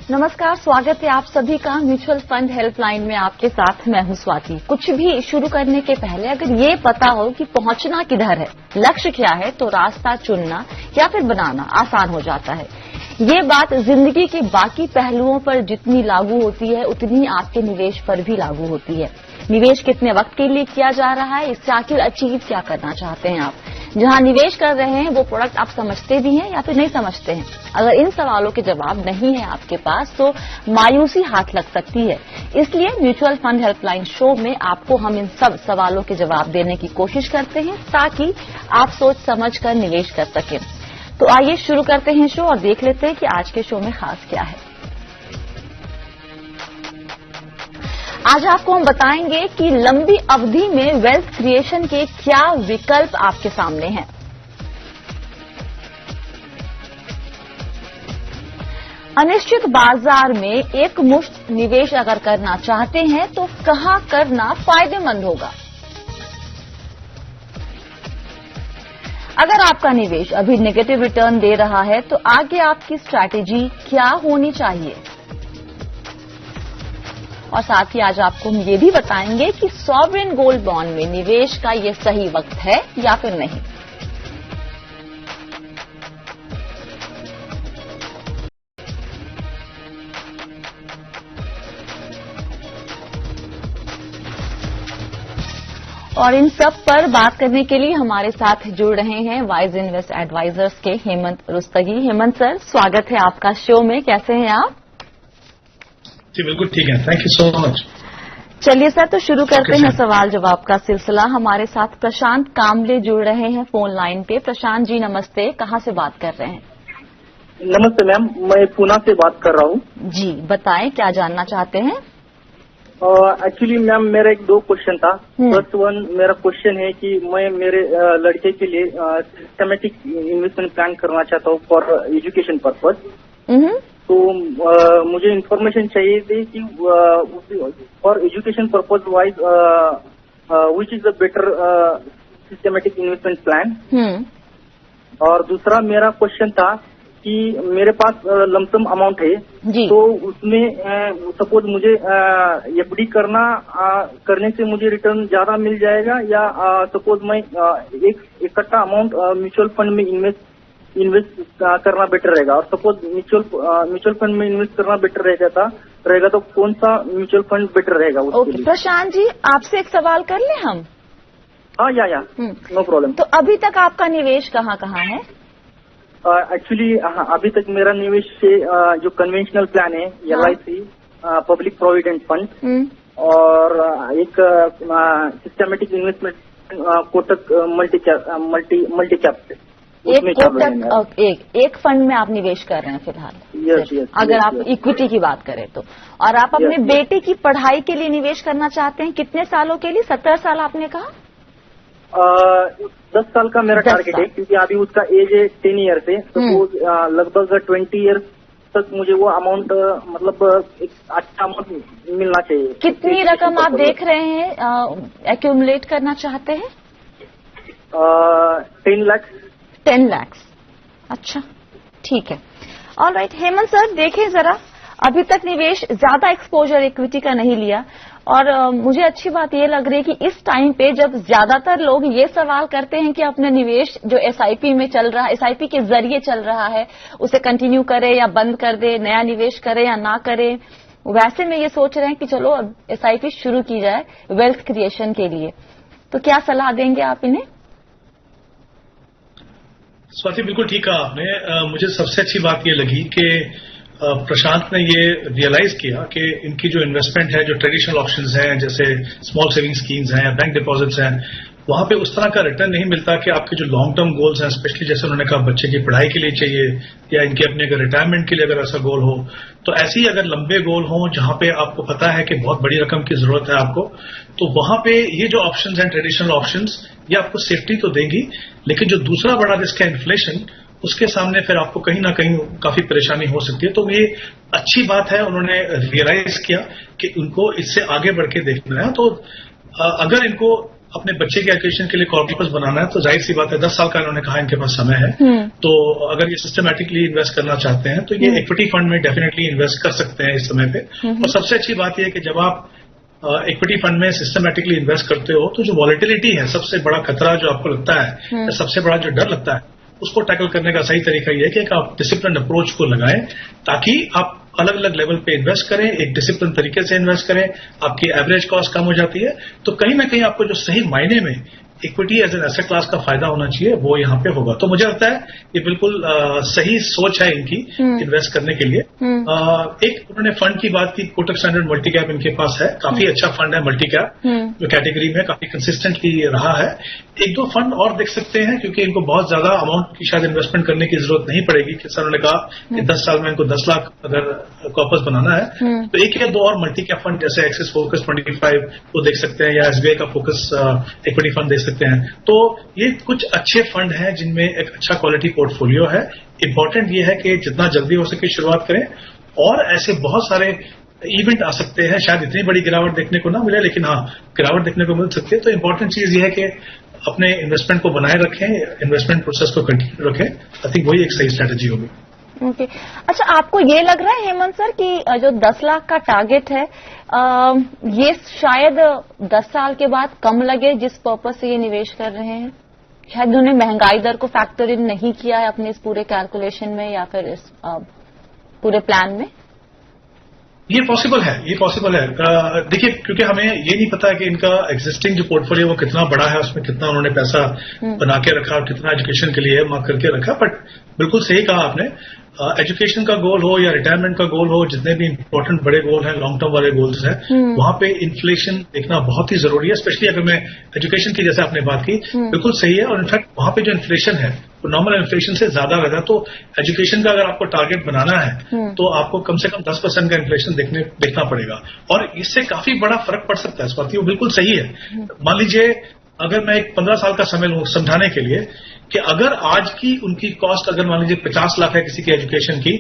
नमस्कार, स्वागत है आप सभी का म्यूचुअल फंड हेल्पलाइन में। आपके साथ मैं हूं स्वाति। कुछ भी शुरू करने के पहले अगर ये पता हो कि पहुंचना किधर है, लक्ष्य क्या है, तो रास्ता चुनना या फिर बनाना आसान हो जाता है। ये बात जिंदगी के बाकी पहलुओं पर जितनी लागू होती है उतनी आपके निवेश पर भी लागू होती है। निवेश कितने वक्त के लिए किया जा रहा है, इससे आखिर अचीव क्या करना चाहते हैं आप। जहां निवेश कर रहे हैं वो प्रोडक्ट आप समझते भी हैं या फिर नहीं समझते हैं। अगर इन सवालों के जवाब नहीं है आपके पास तो मायूसी हाथ लग सकती है। इसलिए म्यूचुअल फंड हेल्पलाइन शो में आपको हम इन सब सवालों के जवाब देने की कोशिश करते हैं ताकि आप सोच समझ कर निवेश कर सकें। तो आइए शुरू करते हैं शो और देख लेते हैं कि आज के शो में खास क्या है। आज आपको हम बताएंगे कि लंबी अवधि में वेल्थ क्रिएशन के क्या विकल्प आपके सामने हैं। अनिश्चित बाजार में एक मुश्त निवेश अगर करना चाहते हैं तो कहां करना फायदेमंद होगा। अगर आपका निवेश अभी नेगेटिव रिटर्न दे रहा है तो आगे आपकी स्ट्रैटेजी क्या होनी चाहिए। और साथ ही आज आपको हम ये भी बताएंगे कि सॉवरेन गोल्ड बॉन्ड में निवेश का ये सही वक्त है या फिर नहीं। और इन सब पर बात करने के लिए हमारे साथ जुड़ रहे हैं वाइज इन्वेस्ट एडवाइजर्स के हेमंत रुस्तगी। हेमंत सर, स्वागत है आपका शो में। कैसे हैं आप? जी बिल्कुल ठीक है, थैंक यू सो मच। चलिए सर, तो शुरू करते हैं सवाल जवाब का सिलसिला। हमारे साथ प्रशांत कामले जुड़ रहे हैं फोन लाइन पे। प्रशांत जी नमस्ते, कहाँ से बात कर रहे हैं? नमस्ते मैम, मैं पूना से बात कर रहा हूँ। जी बताएं, क्या जानना चाहते हैं? एक्चुअली मैम मेरा एक दो क्वेश्चन था। फर्स्ट वन मेरा क्वेश्चन है कि मैं मेरे लड़के के लिए सिस्टमेटिक इन्वेस्टमेंट प्लान करना चाहता हूँ फॉर एजुकेशन पर्पज। तो मुझे इन्फॉर्मेशन चाहिए थी कि for education purpose wise which is the better systematic investment plan. और दूसरा मेरा क्वेश्चन था कि मेरे पास लमसम अमाउंट है तो उसमें सपोज मुझे एफडी करने से मुझे रिटर्न ज्यादा मिल जाएगा या सपोज मैं एक इकट्ठा अमाउंट म्यूचुअल फंड में इन्वेस्ट करना बेटर रहेगा। और सपोज म्यूचुअल फंड में इन्वेस्ट करना बेटर रहेगा तो कौन सा म्यूचुअल फंड बेटर रहेगा उसके लिए? प्रशांत जी, आपसे एक सवाल कर लें हम? हाँ या नो प्रॉब्लम। तो अभी तक आपका निवेश कहाँ कहाँ है? एक्चुअली अभी तक मेरा निवेश से जो कन्वेंशनल प्लान है LIC, पब्लिक प्रोविडेंट फंड और एक systematic investment Kotak multi cap से एक फंड में आप निवेश कर रहे हैं फिलहाल। यस, अगर आप इक्विटी की बात करें तो। और आप अपने बेटे की पढ़ाई के लिए निवेश करना चाहते हैं, कितने सालों के लिए? 17 साल आपने कहा? 10 साल का मेरा टारगेट है क्योंकि अभी उसका एज है 10 ईयर से। तो वो लगभग 20 ईयर तक मुझे वो अमाउंट मतलब एक अच्छा अमाउंट मिलना चाहिए। कितनी रकम आप देख रहे हैं एक्यूमुलेट करना चाहते हैं? 10 लाख। 10 लाख, अच्छा ठीक है। ऑलराइट हेमंत सर, देखें जरा, अभी तक निवेश ज्यादा एक्सपोजर इक्विटी का नहीं लिया और मुझे अच्छी बात ये लग रही है कि इस टाइम पे जब ज्यादातर लोग ये सवाल करते हैं कि अपने निवेश जो एसआईपी में चल रहा है, एसआईपी के जरिए चल रहा है, उसे कंटिन्यू करे या बंद कर दे, नया निवेश करे या ना करे, वैसे में ये सोच रहे हैं कि चलो अब एसआईपी शुरू की जाए वेल्थ क्रिएशन के लिए। तो क्या सलाह देंगे आप इन्हें? स्वाति बिल्कुल ठीक कहा आपने। मुझे सबसे अच्छी बात ये लगी कि प्रशांत ने ये रियलाइज किया कि इनकी जो इन्वेस्टमेंट है, जो ट्रेडिशनल ऑप्शंस हैं जैसे स्मॉल सेविंग स्कीम्स हैं, बैंक डिपॉजिट्स हैं, वहां पे उस तरह का रिटर्न नहीं मिलता कि आपके जो लॉन्ग टर्म गोल्स हैं, स्पेशली जैसे उन्होंने कहा बच्चे की पढ़ाई के लिए चाहिए या इनके अपने अगर रिटायरमेंट के लिए अगर ऐसा गोल हो, तो ऐसे ही अगर लंबे गोल हों जहां पे आपको पता है कि बहुत बड़ी रकम की जरूरत है आपको, तो वहां पे ये जो ऑप्शंस हैं ट्रेडिशनल ऑप्शंस, ये आपको सेफ्टी तो देंगी, लेकिन जो दूसरा बड़ा रिस्क है इन्फ्लेशन, उसके सामने फिर आपको कहीं ना कहीं काफी परेशानी हो सकती है। तो ये अच्छी बात है, उन्होंने रियलाइज किया कि उनको इससे आगे बढ़ के देखना है। तो अगर इनको अपने बच्चे के एजुकेशन के लिए कॉर्पस बनाना है तो जाहिर सी बात है 10 साल का इन्होंने कहा इनके पास समय है। तो अगर ये सिस्टमैटिकली इन्वेस्ट करना चाहते हैं तो ये इक्विटी फंड में डेफिनेटली इन्वेस्ट कर सकते हैं इस समय पे। और सबसे अच्छी बात यह है कि जब आप इक्विटी फंड में सिस्टमैटिकली इन्वेस्ट करते हो तो जो वॉलेटिलिटी है, सबसे बड़ा खतरा जो आपको लगता है या सबसे बड़ा जो डर लगता है, उसको टैकल करने का सही तरीका यह है कि एक आप डिसिप्लिन अप्रोच को लगाएं ताकि आप अलग अलग लेवल पे इन्वेस्ट करें, एक डिसिप्लिन तरीके से इन्वेस्ट करें, आपकी एवरेज कॉस्ट कम हो जाती है। तो कहीं ना कहीं आपको जो सही मायने में equity as an asset class का फायदा होना चाहिए वो यहाँ पे होगा। तो मुझे लगता है ये बिल्कुल सही सोच है इनकी इन्वेस्ट करने के लिए। एक उन्होंने फंड की बात की, कोटक स्टैंडर्ड मल्टी कैप इनके पास है, काफी अच्छा फंड है मल्टी कैप जो कैटेगरी में काफी कंसिस्टेंटली रहा है। एक दो फंड और देख सकते हैं क्योंकि इनको बहुत ज्यादा अमाउंट की शायद इन्वेस्टमेंट करने की जरूरत नहीं पड़ेगी। जैसा उन्होंने कहा कि 10 साल में इनको 10 लाख अगर कॉर्पस बनाना है तो एक या दो और मल्टी कैप फंड जैसे एक्सिस फोकस 25 को देख सकते हैं या एसबीआई का फोकस इक्विटी फंड देख सकते हैं। तो ये कुछ अच्छे फंड हैं जिनमें एक अच्छा क्वालिटी पोर्टफोलियो है। इंपॉर्टेंट ये है कि जितना जल्दी हो सके शुरुआत करें और ऐसे बहुत सारे इवेंट आ सकते हैं, शायद इतनी बड़ी गिरावट देखने को ना मिले लेकिन हाँ गिरावट देखने को मिल सकती है। तो इंपॉर्टेंट चीज ये है कि अपने इन्वेस्टमेंट को बनाए रखें, इन्वेस्टमेंट प्रोसेस को कंटिन्यू रखें। आई थिंक वही एक सही स्ट्रैटेजी होगी। ओके अच्छा, आपको ये लग रहा है हेमंत सर कि जो 10 लाख का टारगेट है ये शायद 10 साल के बाद कम लगे जिस पर्पज से ये निवेश कर रहे हैं? शायद उन्होंने महंगाई दर को फैक्टर इन नहीं किया है अपने इस पूरे कैलकुलेशन में या फिर इस पूरे प्लान में? ये पॉसिबल है, ये पॉसिबल है। देखिए क्योंकि हमें ये नहीं पता कि इनका एग्जिस्टिंग जो पोर्टफोलियो वो कितना बड़ा है, उसमें कितना उन्होंने पैसा बना के रखा और कितना एजुकेशन के लिए मार्क करके रखा। बट बिल्कुल सही कहा आपने, एजुकेशन का गोल हो या रिटायरमेंट का गोल हो, जितने भी इंपॉर्टेंट बड़े गोल हैं, लॉन्ग टर्म वाले गोल्स हैं, वहां पे इन्फ्लेशन देखना बहुत ही जरूरी है। स्पेशली अगर मैं एजुकेशन की जैसे आपने बात की, बिल्कुल सही है। और इनफैक्ट वहां पे जो इन्फ्लेशन है वो नॉर्मल इन्फ्लेशन से ज्यादा रहता है। तो एजुकेशन का अगर आपको टारगेट बनाना है तो आपको कम से कम 10% का इन्फ्लेशन देखना पड़ेगा और इससे काफी बड़ा फर्क पड़ सकता है। स्वाति वो बिल्कुल सही है। मान लीजिए अगर मैं एक 15 साल का समय लूं समझाने के लिए कि अगर आज की उनकी कॉस्ट अगर मान लीजिए 50 लाख है किसी की एजुकेशन की,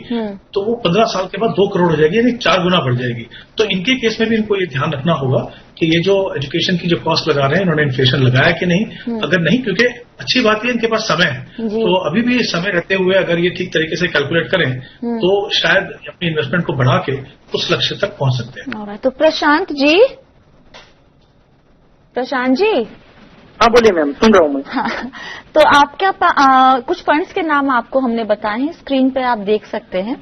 तो वो 15 साल के बाद 2 करोड़ हो जाएगी, यानी 4 गुना बढ़ जाएगी। तो इनके केस में भी इनको ये ध्यान रखना होगा कि ये जो एजुकेशन की जो कॉस्ट लगा रहे हैं इन्होंने इन्फ्लेशन लगाया कि नहीं। अगर नहीं, क्योंकि अच्छी बात है इनके पास समय है, तो अभी भी समय रहते हुए अगर ये ठीक तरीके से कैलकुलेट करें तो शायद अपनी इन्वेस्टमेंट को बढ़ा के उस लक्ष्य तक पहुंच सकते हैं। तो प्रशांत जी हाँ बोलिए मैम, सुन रहा हूँ मैं। हाँ, तो आपके कुछ फंड्स के नाम आपको हमने बताए हैं, स्क्रीन पे आप देख सकते हैं।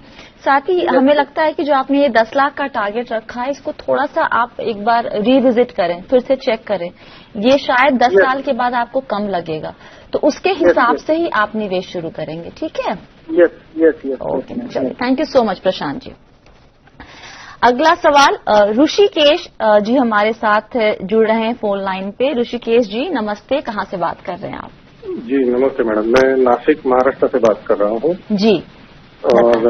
साथ ही हमें लगता है कि जो आपने ये 10 लाख का टारगेट रखा है इसको थोड़ा सा आप एक बार रिविजिट करें, फिर से चेक करें। ये शायद 10 साल के बाद आपको कम लगेगा, तो उसके हिसाब से ही आप निवेश शुरू करेंगे, ठीक है? यस। ओके, चलिए, thank you so much Prashant ji. अगला सवाल ऋषिकेश जी हमारे साथ जुड़ रहे हैं फोन लाइन पे। ऋषिकेश जी नमस्ते, कहाँ से बात कर रहे हैं आप? जी नमस्ते मैडम, मैं नासिक महाराष्ट्र से बात कर रहा हूँ जी। और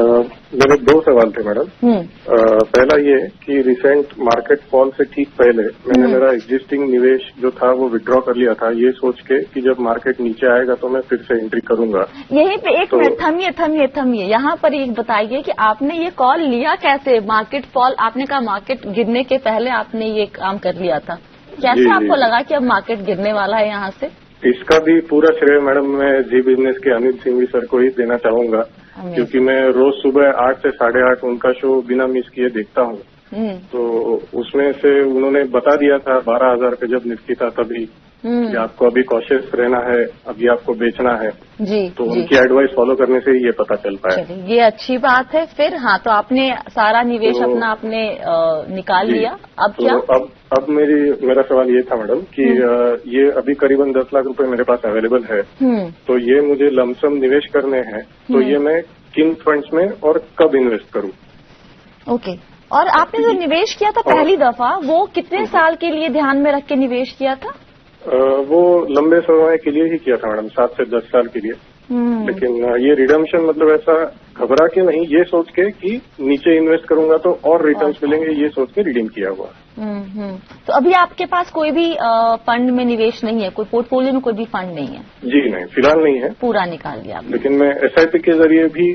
मेरे 2 सवाल थे मैडम। पहला ये कि रिसेंट मार्केट फॉल से ठीक पहले मैंने मेरा एग्जिस्टिंग निवेश जो था वो विड्रॉ कर लिया था, ये सोच के कि जब मार्केट नीचे आएगा तो मैं फिर से एंट्री करूंगा। यहीं पे एक मिनट थमिए यहाँ पर एक बताइए कि आपने ये कॉल लिया कैसे? मार्केट फॉल, आपने कहा मार्केट गिरने के पहले आपने ये काम कर लिया था, कैसे आपको लगा कि अब मार्केट गिरने वाला है यहाँ से? इसका भी पूरा श्रेय मैडम मैं जी बिजनेस के अनिल सिंघवी सर को ही देना चाहूंगा, क्योंकि मैं रोज सुबह 8 से 8:30 उनका शो बिना मिस किए देखता हूँ। तो उसमें से उन्होंने बता दिया था 12,000 पे जब निफ्टी था तभी कि आपको अभी कॉशियस रहना है, अभी आपको बेचना है जी। तो उनकी एडवाइस फॉलो करने से ही ये पता चल पाया। ये अच्छी बात है। फिर हाँ, तो आपने सारा निवेश अपना आपने निकाल लिया, अब क्या? अब मेरा सवाल ये था मैडम कि ये अभी करीबन 10 लाख रुपए मेरे पास अवेलेबल है, तो ये मुझे लमसम निवेश करने हैं, तो ये मैं किन फंड्स में और कब इन्वेस्ट करूं? ओके, और आपने जो निवेश किया था पहली दफा, वो कितने साल के लिए ध्यान में रख के निवेश किया था? वो लंबे समय के लिए ही किया था मैडम, 7 से 10 साल के लिए। लेकिन ये रिडम्पशन मतलब ऐसा घबरा के नहीं, ये सोच के कि नीचे इन्वेस्ट करूंगा तो और रिटर्न्स मिलेंगे, ये सोच के रिडीम किया हुआ। तो अभी आपके पास कोई भी फंड में निवेश नहीं है, कोई पोर्टफोलियो में कोई भी फंड नहीं है? जी नहीं, फिलहाल नहीं है। पूरा निकाल लिया आपने? लेकिन मैं SIP के जरिए भी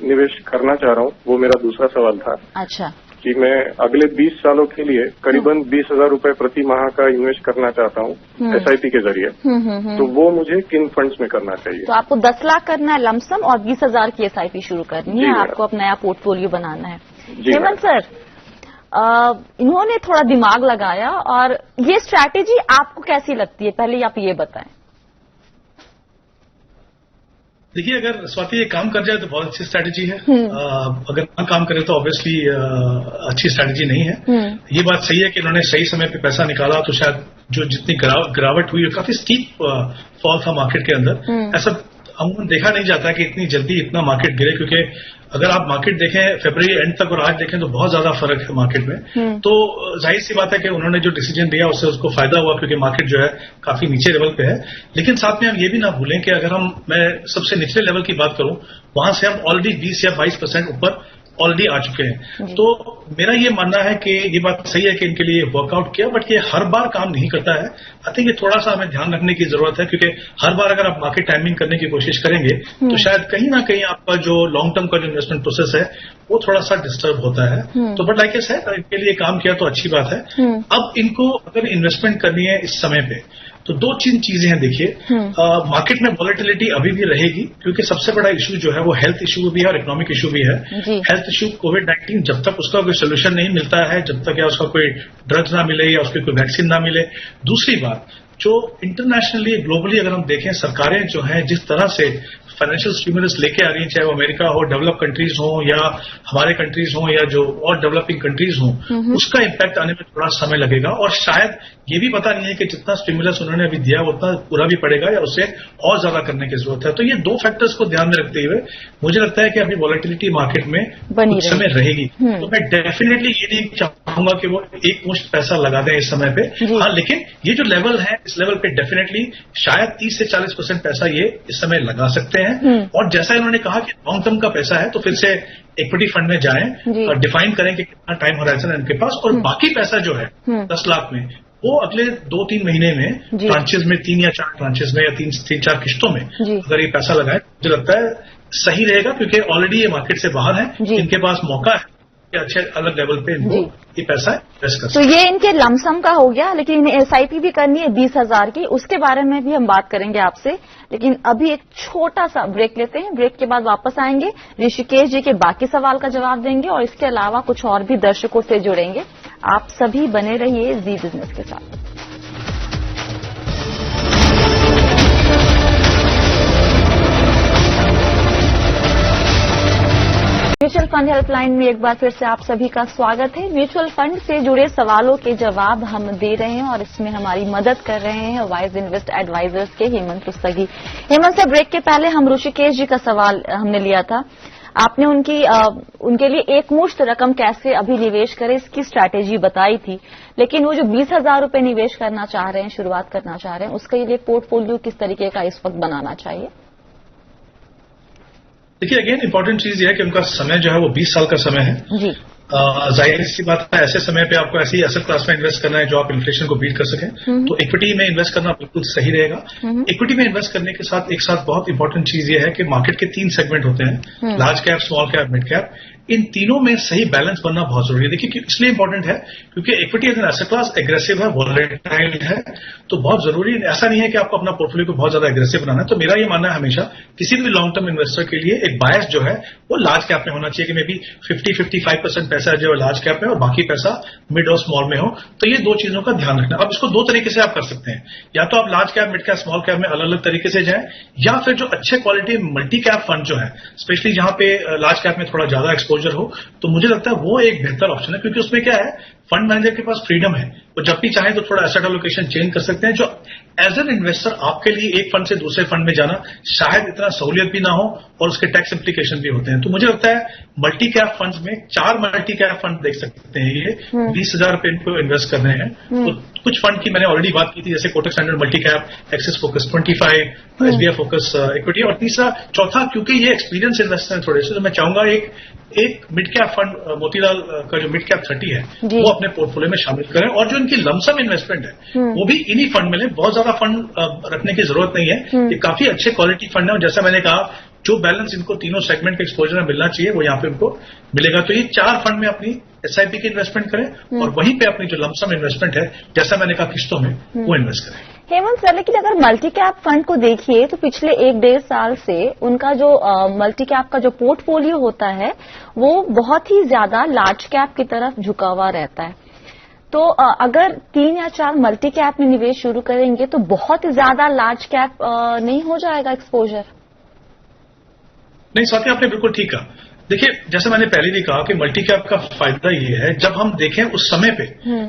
निवेश करना चाह रहा हूँ, वो मेरा दूसरा सवाल था। अच्छा। कि मैं अगले 20 सालों के लिए करीबन 20,000 रुपए प्रति माह का इन्वेस्ट करना चाहता हूँ SIP के जरिए। तो वो मुझे किन फंड्स में करना चाहिए? तो आपको 10 लाख करना है लमसम और 20,000 की SIP शुरू करनी है, आपको अपना नया पोर्टफोलियो बनाना है। हेमंत सर, इन्होंने थोड़ा दिमाग लगाया और ये स्ट्रैटेजी आपको कैसी लगती है, पहले आप ये बताएं। देखिए, अगर स्वाति ये काम कर जाए तो बहुत अच्छी स्ट्रैटेजी है। अगर ना काम करे तो ऑब्वियसली अच्छी स्ट्रैटेजी नहीं है। ये बात सही है कि इन्होंने सही समय पे पैसा निकाला तो शायद जो जितनी गिरावट हुई, काफी स्टीप फॉल था मार्केट के अंदर। ऐसा अमूमन देखा नहीं जाता कि इतनी जल्दी इतना मार्केट गिरे, क्योंकि अगर आप मार्केट देखें फरवरी एंड तक और आज देखें तो बहुत ज्यादा फर्क है मार्केट में। तो जाहिर सी बात है कि उन्होंने जो डिसीजन लिया उससे उसको फायदा हुआ, क्योंकि मार्केट जो है काफी नीचे लेवल पे है। लेकिन साथ में हम ये भी ना भूलें कि अगर मैं सबसे निचले लेवल की बात करूं, वहां से हम ऑलरेडी 20 या 22% ऊपर ऑलरेडी आ चुके हैं। तो मेरा ये मानना है कि ये बात सही है कि इनके लिए वर्कआउट किया, बट ये हर बार काम नहीं करता है। आई थिंक ये थोड़ा सा हमें ध्यान रखने की जरूरत है, क्योंकि हर बार अगर आप मार्केट टाइमिंग करने की कोशिश करेंगे तो शायद कहीं ना कहीं आपका जो लॉन्ग टर्म का जो इन्वेस्टमेंट प्रोसेस है वो थोड़ा सा डिस्टर्ब होता है। तो बट लाइक है, इनके लिए काम किया तो अच्छी बात है। अब इनको अगर इन्वेस्टमेंट करनी है इस समय पे तो दो तीन चीजें हैं। देखिए, मार्केट में वॉलेटिलिटी अभी भी रहेगी, क्योंकि सबसे बड़ा इशू जो है वो हेल्थ इशू भी है और इकोनॉमिक इशू भी है। हेल्थ इशू कोविड-19, जब तक उसका कोई सोल्यूशन नहीं मिलता है, जब तक या उसका कोई ड्रग्स ना मिले या उसकी कोई वैक्सीन ना मिले। दूसरी बात, जो इंटरनेशनली ग्लोबली अगर हम देखें, सरकारें जो हैं जिस तरह से फाइनेंशियल स्टिमुलस लेके आ रही हैं, चाहे वो अमेरिका हो, डेवलप कंट्रीज हो या हमारे कंट्रीज हो या जो और डेवलपिंग कंट्रीज हो, उसका इम्पैक्ट आने में थोड़ा समय लगेगा। और शायद ये भी पता नहीं है कि जितना स्टिमुलस उन्होंने अभी दिया उतना पूरा भी पड़ेगा या उससे और ज्यादा करने की जरूरत है। तो ये दो फैक्टर्स को ध्यान में रखते हुए मुझे लगता है कि अभी वॉलेटिलिटी मार्केट में कुछ समय रहेगी। तो मैं डेफिनेटली ये नहीं चाहूंगा कि वो एक मुश्त पैसा लगा दें इस समय पे। हाँ, लेकिन ये जो लेवल है, इस लेवल पे डेफिनेटली शायद 30 से 40% पैसा ये इस समय लगा सकते हैं। और जैसा इन्होंने कहा कि लॉन्ग टर्म का पैसा है तो फिर से इक्विटी फंड में जाएं और डिफाइन करें कि कितना टाइम होराइजन है इनके पास, और बाकी पैसा जो है 10 लाख में वो अगले 2-3 महीने में ट्रांचेज में 3 या 4 ट्रांचेज में या 3-4 किश्तों में अगर ये पैसा लगाए, मुझे लगता है सही रहेगा, क्योंकि ऑलरेडी ये मार्केट से बाहर है। इनके पास मौका है कि अच्छे अलग लेवल पे इनको ये पैसा इन्वेस्ट कर सकते। तो ये इनके लमसम का हो गया, लेकिन इन्हें SIP भी करनी है 20,000 की, उसके बारे में भी हम बात करेंगे आपसे। लेकिन अभी एक छोटा सा ब्रेक लेते हैं, ब्रेक के बाद वापस आएंगे, ऋषिकेश जी के बाकी सवाल का जवाब देंगे और इसके अलावा कुछ और भी दर्शकों से जुड़ेंगे। आप सभी बने रहिए जी बिजनेस के साथ। म्यूचुअल फंड हेल्पलाइन में एक बार फिर से आप सभी का स्वागत है। म्यूचुअल फंड से जुड़े सवालों के जवाब हम दे रहे हैं और इसमें हमारी मदद कर रहे हैं वाइज इन्वेस्ट एडवाइजर्स के हेमंत रुस्तगी। हेमंत से ब्रेक के पहले हम ऋषिकेश जी का सवाल हमने लिया था। आपने उनके लिए एक मुश्त रकम कैसे अभी निवेश करें इसकी स्ट्रैटेजी बताई थी, लेकिन वो जो 20,000 रुपए निवेश करना चाह रहे हैं, शुरुआत करना चाह रहे हैं, उसके लिए पोर्टफोलियो किस तरीके का इस वक्त बनाना चाहिए? देखिए, अगेन इंपॉर्टेंट चीज ये है कि उनका समय जो है वो 20 साल का समय है जी। जाहिर सी बात है, ऐसे समय पे आपको ऐसी एसेट क्लास में इन्वेस्ट करना है जो आप इन्फ्लेशन को बीट कर सकें। तो इक्विटी में इन्वेस्ट करना बिल्कुल सही रहेगा। इक्विटी में इन्वेस्ट करने के साथ एक साथ बहुत इंपॉर्टेंट चीज ये है कि मार्केट के 3 सेगमेंट होते हैं, large cap, small cap, mid cap. इन तीनों में सही बैलेंस बनना बहुत जरूरी है। देखिए, इसलिए इंपॉर्टेंट है क्योंकि equity as an asset class aggressive है, वॉलेटाइल है, तो बहुत जरूरी है। ऐसा नहीं है कि आपको अपना पोर्टफोलियो को बहुत ज्यादा एग्रेसिव बनाना है। तो मेरा ये मानना है हमेशा किसी भी लॉन्ग टर्म इन्वेस्टर के लिए एक बायस जो है वो लार्ज कैप में होना चाहिए, कि मे बी 50-55% पैसा जो है लार्ज कैप में और बाकी पैसा मिड और स्मॉल में हो। तो ये दो चीजों का ध्यान रखना। अब इसको 2 तरीके से आप कर सकते हैं, या तो आप large cap, mid cap, small cap में अलग अलग तरीके से जाएं, या फिर जो अच्छे क्वालिटी मल्टी कैप फंड जो है, स्पेशली जहां पे लार्ज कैप में थोड़ा ज्यादा एक्सपोजर हो, तो मुझे लगता है वो एक बेहतर ऑप्शन है। क्योंकि उसमें क्या है, फंड मैनेजर के पास फ्रीडम है, वो जब भी चाहे तो थोड़ा एसेट एलोकेशन चेंज कर सकते हैं। जो एज एन इन्वेस्टर आपके लिए एक फंड से दूसरे फंड में जाना शायद इतना सहूलियत भी ना हो और उसके टैक्स इम्प्लीकेशन भी होते हैं। तो मुझे लगता है मल्टी कैप फंड्स में 4 मल्टी कैप फंड देख सकते हैं। ये 20,000 रुपए इनको इन्वेस्ट करने हैं। तो कुछ फंड की मैंने ऑलरेडी बात की थी, जैसे Kotak standard multi cap, axis focus 25, SBI focus equity, और चौथा क्योंकि ये एक्सपीरियंस इन्वेस्टर है थोड़े से, तो मैं चाहूंगा एक मिड कैप फंड मोतीलाल का जो मिड कैप 30 है वो अपने पोर्टफोलियो में शामिल करें, और जो इनकी लमसम इन्वेस्टमेंट है वो भी इन्हीं फंड में लें। बहुत ज्यादा फंड रखने की जरूरत नहीं है, ये काफी अच्छे क्वालिटी फंड है। और जैसा मैंने कहा, जो बैलेंस इनको तीनों सेगमेंट के एक्सपोजर में मिलना चाहिए वो यहाँ पे उनको मिलेगा। तो ये 4 फंड में अपनी SIP की इन्वेस्टमेंट करें और वहीं पे अपनी जो लमसम इन्वेस्टमेंट है, जैसा मैंने कहा किश्तों में, वो इन्वेस्ट करें। हेमंत सर, लेकिन अगर मल्टी कैप फंड को देखिए तो पिछले 1-1.5 साल से उनका जो मल्टी कैप का जो पोर्टफोलियो होता है वो बहुत ही ज्यादा लार्ज कैप की तरफ झुका हुआ रहता है। तो अगर 3 या 4 मल्टी कैप में निवेश शुरू करेंगे तो बहुत ज्यादा लार्ज कैप नहीं हो जाएगा एक्सपोजर? नहीं स्वाति, आपने बिल्कुल ठीक कहा। देखिए, जैसे मैंने पहले भी कहा कि मल्टी कैप का फायदा ये है, जब हम देखें उस समय पे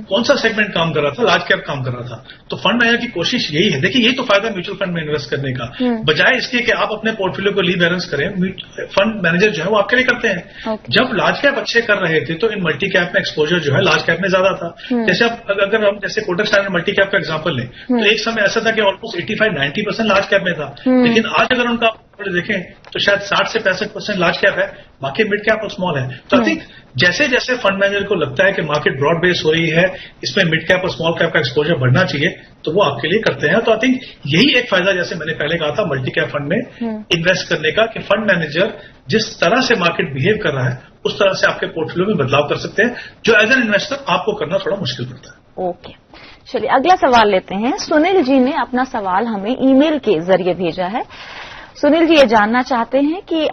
कौन सा सेगमेंट काम कर रहा था, लार्ज कैप काम कर रहा था, तो फंड मैनेजर की कोशिश यही है। देखिए, यही तो फायदा म्यूचुअल फंड में इन्वेस्ट करने का, बजाय इसके कि आप अपने पोर्टफोलियो को रीबैलेंस करें, फंड मैनेजर जो है वो आपके लिए करते हैं। जब लार्ज कैप अच्छे कर रहे थे तो इन मल्टी कैप में एक्सपोजर जो है लार्ज कैप में ज्यादा था। जैसे अब अगर हम जैसे कोटक स्टैंडर्ड मल्टी कैप का एग्जाम्पल लें तो एक समय ऐसा था कि ऑलमोस्ट 85-90% लार्ज कैप में था, लेकिन आज अगर उनका देखें तो शायद 60 से 65% लार्ज कैप है, बाकी मिड कैप और स्मॉल है। तो आई थिंक जैसे जैसे फंड मैनेजर को लगता है कि मार्केट ब्रॉड बेस हो रही है, इसमें मिड कैप और स्मॉल कैप का एक्सपोजर बढ़ना चाहिए, तो वो आपके लिए करते हैं। तो आई थिंक यही एक फायदा, जैसे मैंने पहले कहा था, मल्टी कैप फंड में इन्वेस्ट करने का, कि फंड मैनेजर जिस तरह से मार्केट बिहेव कर रहा है उस तरह से आपके पोर्टफोलियो में बदलाव कर सकते हैं, जो एज एन इन्वेस्टर आपको करना थोड़ा मुश्किल पड़ता है। ओके, चलिए अगला सवाल लेते हैं। सुनील जी ने अपना सवाल हमें ईमेल के जरिए भेजा है। सुनील जी ये जानना चाहते हैं कि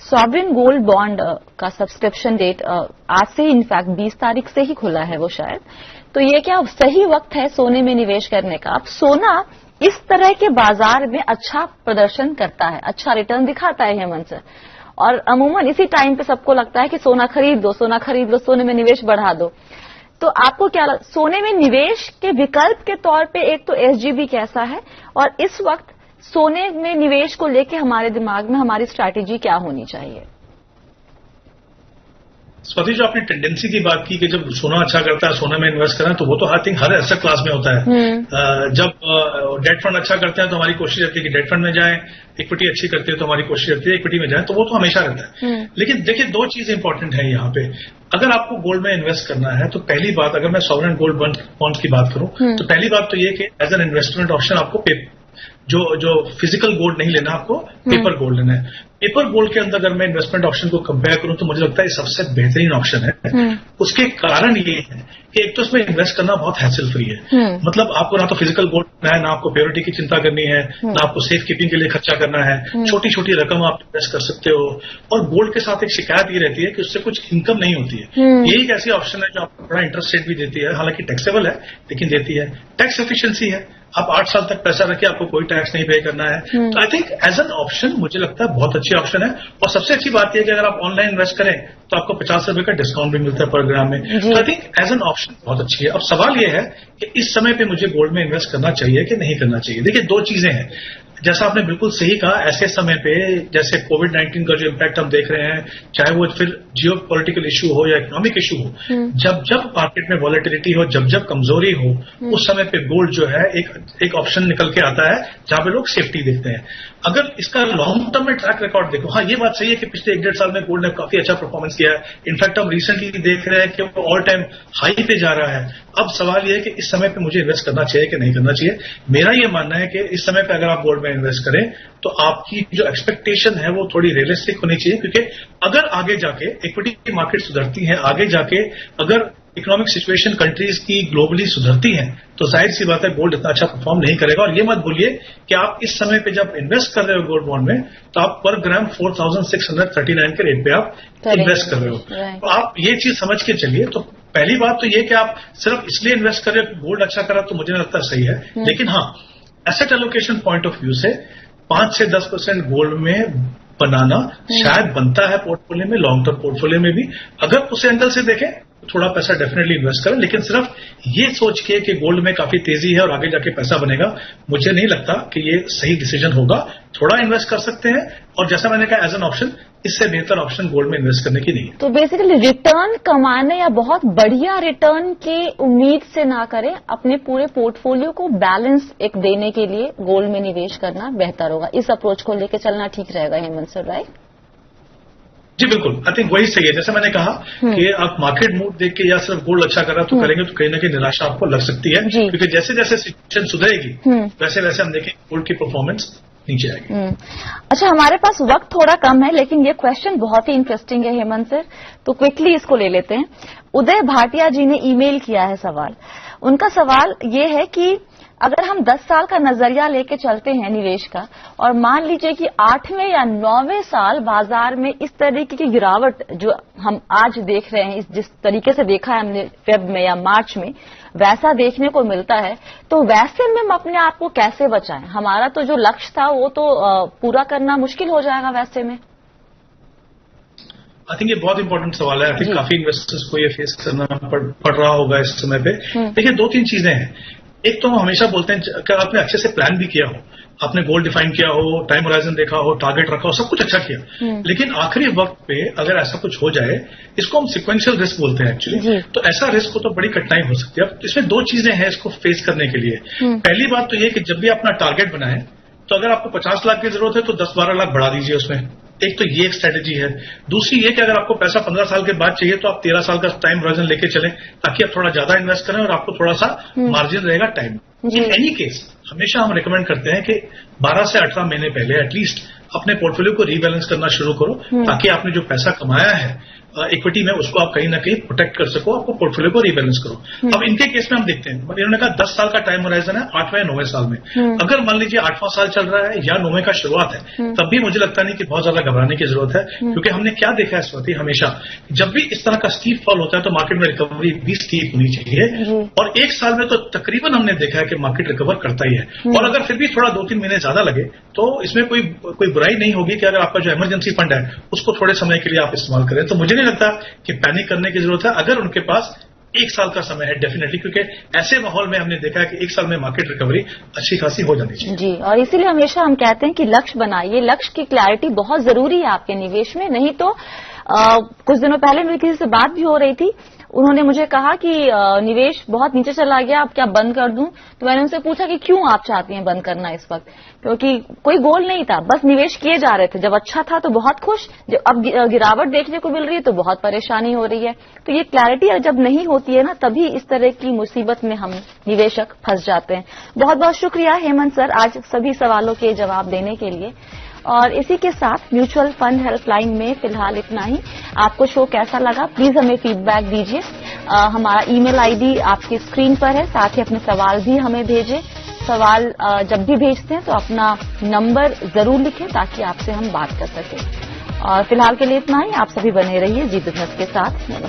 सॉवरेन गोल्ड बॉन्ड का सब्सक्रिप्शन डेट आज से इनफैक्ट 20 तारीख से ही खुला है वो शायद, तो ये क्या सही वक्त है सोने में निवेश करने का? अब सोना इस तरह के बाजार में अच्छा प्रदर्शन करता है, अच्छा रिटर्न दिखाता है हेमंत सर, और अमूमन इसी टाइम पे सबको लगता है कि सोना खरीद लो, सोना खरीद लो, सोने में निवेश बढ़ा दो। तो आपको क्या सोने में निवेश के विकल्प के तौर पे एक तो SGB कैसा है, और इस वक्त सोने में निवेश को लेके हमारे दिमाग में हमारी स्ट्रैटेजी क्या होनी चाहिए? स्वाति, जो आपने टेंडेंसी की बात की कि जब सोना अच्छा करता है सोना में इन्वेस्ट करना, तो वो तो I think her asset class में होता है। जब डेट फंड अच्छा करते हैं तो हमारी कोशिश रहती है कि डेट फंड में जाएं, इक्विटी अच्छी करती है तो हमारी कोशिश रहती है इक्विटी में जाएं, तो वो तो हमेशा रहता है। लेकिन देखिए, 2 चीज इंपॉर्टेंट है यहाँ पे। अगर आपको गोल्ड में इन्वेस्ट करना है तो पहली बात, अगर मैं सॉवरेन गोल्ड बॉन्ड की बात करूं तो पहली बात तो ये कि एज एन इन्वेस्टमेंट ऑप्शन आपको जो फिजिकल गोल्ड नहीं लेना, आपको पेपर गोल्ड लेना है। पेपर गोल्ड के अंदर अगर मैं इन्वेस्टमेंट ऑप्शन को कंपेयर करूं तो मुझे लगता है ये सबसे बेहतरीन ऑप्शन है। उसके कारण ये है कि एक तो इसमें इन्वेस्ट करना बहुत हैसल फ्री है। मतलब आपको ना तो फिजिकल गोल्ड लेना है, ना आपको प्योरिटी की चिंता करनी है, ना आपको सेफ कीपिंग के लिए खर्चा करना है। छोटी छोटी रकम आप इन्वेस्ट कर सकते हो। और गोल्ड के साथ एक शिकायत ये रहती है कि उससे कुछ इनकम नहीं होती है। यही एक ऐसी ऑप्शन है जो आपको बड़ा इंटरेस्ट रेट भी देती है, हालांकि टैक्सेबल है लेकिन देती है। टैक्स एफिशिएंसी है, आप 8 साल तक पैसा रखिए, आपको कोई टैक्स नहीं पे करना है। तो I think as an option मुझे लगता है बहुत अच्छी ऑप्शन है। और सबसे अच्छी बात यह है कि अगर आप ऑनलाइन इन्वेस्ट करें तो आपको 50 रुपए का डिस्काउंट भी मिलता है पर ग्राम में। तो I think as an option बहुत अच्छी है। अब सवाल यह है कि इस समय पे मुझे गोल्ड में इन्वेस्ट करना चाहिए कि नहीं करना चाहिए। देखिए, 2 चीजें हैं। जैसा आपने बिल्कुल सही कहा, ऐसे समय पे जैसे कोविड-19 का जो इम्पैक्ट हम देख रहे हैं, चाहे वो फिर जियो पॉलिटिकल इशू हो या इकोनॉमिक इशू हो, जब जब मार्केट में वॉलेटिलिटी हो, जब जब कमजोरी हो, उस समय पे गोल्ड जो है एक ऑप्शन निकल के आता है जहां पे लोग सेफ्टी देखते हैं। अगर इसका लॉन्ग टर्म में ट्रैक रिकॉर्ड देखो, हाँ ये बात सही है कि पिछले 1-1.5 साल में गोल्ड ने काफी अच्छा परफॉर्मेंस किया है। इनफैक्ट हम रिसेंटली देख रहे हैं कि वो ऑल टाइम हाई पे जा रहा है। अब सवाल ये है कि इस समय पे मुझे इन्वेस्ट करना चाहिए कि नहीं करना चाहिए। मेरा ये मानना है कि इस समय पे अगर आप गोल्ड में इन्वेस्ट करें तो आपकी जो एक्सपेक्टेशन है वो थोड़ी रियलिस्टिक होनी चाहिए, क्योंकि अगर आगे जाके इक्विटी की मार्केट सुधरती है, आगे जाके अगर इकोनॉमिक सिचुएशन कंट्रीज की ग्लोबली सुधरती है, तो जाहिर सी बात है गोल्ड इतना अच्छा परफॉर्म नहीं करेगा। और ये मत भूलिए कि आप इस समय पे जब इन्वेस्ट कर रहे हो गोल्ड बॉन्ड में, तो आप पर ग्राम 4639 के रेट पे आप इन्वेस्ट कर रहे हो। तो आप ये चीज समझ के चलिए। तो पहली बात तो ये कि आप सिर्फ इसलिए इन्वेस्ट कर रहे हो गोल्ड अच्छा करा तो मुझे नहीं लगता सही है। लेकिन हाँ, asset allocation point of view से 5 से 10% गोल्ड में बनाना शायद बनता है पोर्टफोलियो में, लॉन्ग टर्म पोर्टफोलियो में भी। अगर उस एंगल से देखें थोड़ा पैसा डेफिनेटली इन्वेस्ट करें, लेकिन सिर्फ ये सोच के कि गोल्ड में काफी तेजी है और आगे जाके पैसा बनेगा, मुझे नहीं लगता कि ये सही डिसीजन होगा। थोड़ा इन्वेस्ट कर सकते हैं, और जैसा मैंने कहा एज एन ऑप्शन, इससे बेहतर ऑप्शन गोल्ड में इन्वेस्ट करने की नहीं है। तो बेसिकली रिटर्न कमाने या बहुत बढ़िया रिटर्न की उम्मीद से ना करें, अपने पूरे पोर्टफोलियो को बैलेंस एक देने के लिए गोल्ड में निवेश करना बेहतर होगा। इस अप्रोच को लेकर चलना ठीक रहेगा हेमंत सर, राइट? जी बिल्कुल, आई थिंक वही सही है। जैसे मैंने कहा कि आप मार्केट मूड देख के या सिर्फ गोल्ड अच्छा कर रहा तो करेंगे तो कहीं ना कहीं निराशा आपको लग सकती है, क्योंकि जैसे जैसे सिचुएशन सुधरेगी वैसे वैसे हम देखें गोल्ड की परफॉर्मेंस नीचे आएगी। अच्छा, हमारे पास वक्त थोड़ा कम है, लेकिन ये क्वेश्चन बहुत ही इंटरेस्टिंग है हेमंत सर, तो क्विकली इसको ले लेते हैं। उदय भाटिया जी ने ईमेल किया है सवाल। उनका सवाल ये है कि अगर हम 10 साल का नजरिया लेके चलते हैं निवेश का, और मान लीजिए कि 8वें या 9वें साल बाजार में इस तरीके की गिरावट जो हम आज देख रहे हैं, जिस तरीके से देखा है हमने फेब में या मार्च में, वैसा देखने को मिलता है, तो वैसे में हम अपने आप को कैसे बचाएं? हमारा तो जो लक्ष्य था वो तो पूरा करना मुश्किल हो जाएगा वैसे में। आई थिंक ये बहुत इंपॉर्टेंट सवाल है। आई थिंक काफी इन्वेस्टर्स को ये फेस करना पड़ रहा होगा इस समय पे। देखिए, 2-3 चीजें हैं। एक तो हम हमेशा बोलते हैं कि आपने अच्छे से प्लान भी किया हो, आपने गोल डिफाइन किया हो, टाइम होराइजन देखा हो, टारगेट रखा हो, सब कुछ अच्छा किया, लेकिन आखिरी वक्त पे अगर ऐसा कुछ हो जाए, इसको हम सिक्वेंशियल रिस्क बोलते हैं एक्चुअली, तो ऐसा रिस्क हो तो बड़ी कठिनाई हो सकती है। अब इसमें 2 चीजें हैं इसको फेस करने के लिए। पहली बात तो ये कि जब भी अपना टारगेट बनाए, तो अगर आपको 50 लाख की जरूरत है तो 10-12 लाख बढ़ा दीजिए उसमें। एक तो ये एक स्ट्रेटेजी है। दूसरी ये कि अगर आपको पैसा 15 साल के बाद चाहिए तो आप 13 साल का टाइम होराइजन लेके चलें, ताकि आप थोड़ा ज्यादा इन्वेस्ट करें और आपको थोड़ा सा मार्जिन रहेगा टाइम। इन एनी केस हमेशा हम रिकमेंड करते हैं कि 12 से 18 महीने पहले एटलीस्ट अपने पोर्टफोलियो को रीबैलेंस करना शुरू करो, ताकि आपने जो पैसा कमाया है इक्विटी में, उसको आप कहीं ना कहीं प्रोटेक्ट कर सको, आपको पोर्टफोलियो को रीबैलेंस करो। अब इनके केस में हम देखते हैं, इन्होंने कहा 10 साल का टाइम होराइजन है, 8वें या 9वें साल में। अगर मान लीजिए 8वां साल चल रहा है या 9वें का शुरुआत है, तब भी मुझे लगता नहीं कि बहुत ज्यादा घबराने की जरूरत है, क्योंकि हमने क्या देखा है स्वाति, हमेशा जब भी इस तरह का स्टीप फॉल होता है तो मार्केट में रिकवरी भी स्टीप होनी चाहिए, और 1 साल में तो तकरीबन हमने देखा है कि मार्केट रिकवर करता ही है। और अगर फिर भी थोड़ा 2-3 महीने ज्यादा लगे तो इसमें कोई बुराई नहीं होगी कि अगर आपका जो इमरजेंसी फंड है उसको थोड़े समय के लिए आप इस्तेमाल करें। तो मुझे नहीं लगता कि पैनिक करने की जरूरत है अगर उनके पास 1 साल का समय है, डेफिनेटली, क्योंकि ऐसे माहौल में हमने देखा है कि 1 साल में मार्केट रिकवरी अच्छी खासी हो जानी चाहिए। जी, और इसीलिए हमेशा हम कहते हैं कि लक्ष्य बनाइए। लक्ष्य की क्लैरिटी बहुत जरूरी है आपके निवेश में, नहीं तो कुछ दिनों पहले मेरी किसी से बात भी हो रही थी, उन्होंने मुझे कहा कि निवेश बहुत नीचे चला गया, अब क्या बंद कर दूं? तो मैंने उनसे पूछा कि क्यों आप चाहती हैं बंद करना इस वक्त? क्योंकि कोई गोल नहीं था, बस निवेश किए जा रहे थे। जब अच्छा था तो बहुत खुश, जब अब गिरावट देखने को मिल रही है तो बहुत परेशानी हो रही है। तो ये क्लैरिटी जब नहीं होती है ना, तभी इस तरह की मुसीबत में हम निवेशक फंस जाते हैं। बहुत बहुत शुक्रिया हेमंत सर आज सभी सवालों के जवाब देने के लिए। और इसी के साथ म्यूचुअल फंड हेल्पलाइन में फिलहाल इतना ही। आपको शो कैसा लगा प्लीज हमें फीडबैक दीजिए। हमारा ईमेल आईडी आपकी स्क्रीन पर है, साथ ही अपने सवाल भी हमें भेजें। सवाल जब भी भेजते हैं तो अपना नंबर जरूर लिखें ताकि आपसे हम बात कर सकें। और फिलहाल के लिए इतना ही। आप सभी बने रहिए जी बिजनेस के साथ। नमस्कार।